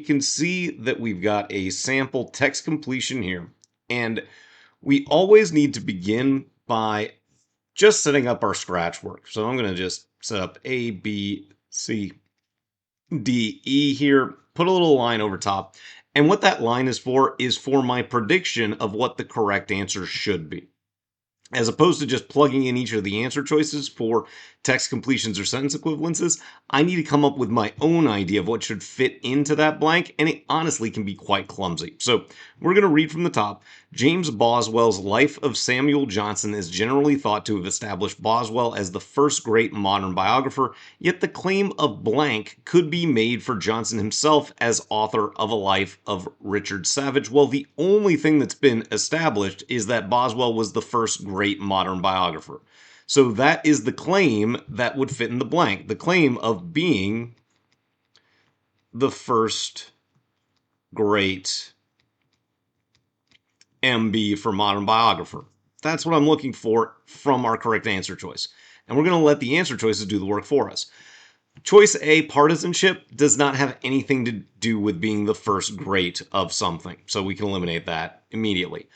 You can see that we've got a sample text completion here, and we always need to begin by just setting up our scratch work. So I'm going to just set up A, B, C, D, E here, put a little line over top. And what that line is for my prediction of what the correct answer should be. As opposed to just plugging in each of the answer choices for text completions or sentence equivalences, I need to come up with my own idea of what should fit into that blank, and it honestly can be quite clumsy. So we're going to read from the top. James Boswell's Life of Samuel Johnson is generally thought to have established Boswell as the first great modern biographer, yet the claim of blank could be made for Johnson himself as author of A Life of Richard Savage. Well, the only thing that's been established is that Boswell was the first great modern biographer. So that is the claim that would fit in the blank. The claim of being the first great MB for modern biographer. That's what I'm looking for from our correct answer choice. And we're going to let the answer choices do the work for us. Choice A, partisanship, does not have anything to do with being the first great of something. So we can eliminate that immediately.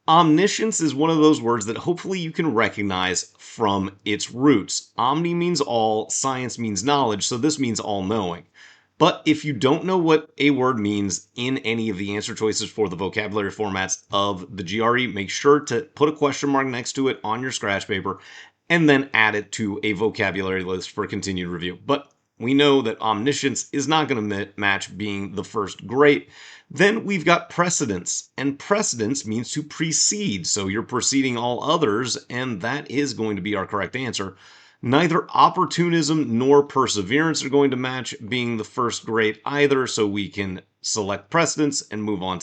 Omniscience is one of those words that hopefully you can recognize from its roots. Omni means all, science means knowledge, so this means all-knowing. But if you don't know what a word means in any of the answer choices for the vocabulary formats of the GRE, make sure to put a question mark next to it on your scratch paper and then add it to a vocabulary list for continued review. But we know that omniscience is not going to match being the first great. Then we've got precedence, and precedence means to precede, so you're preceding all others, and that is going to be our correct answer. Neither opportunism nor perseverance are going to match being the first great either, so we can select precedence and move on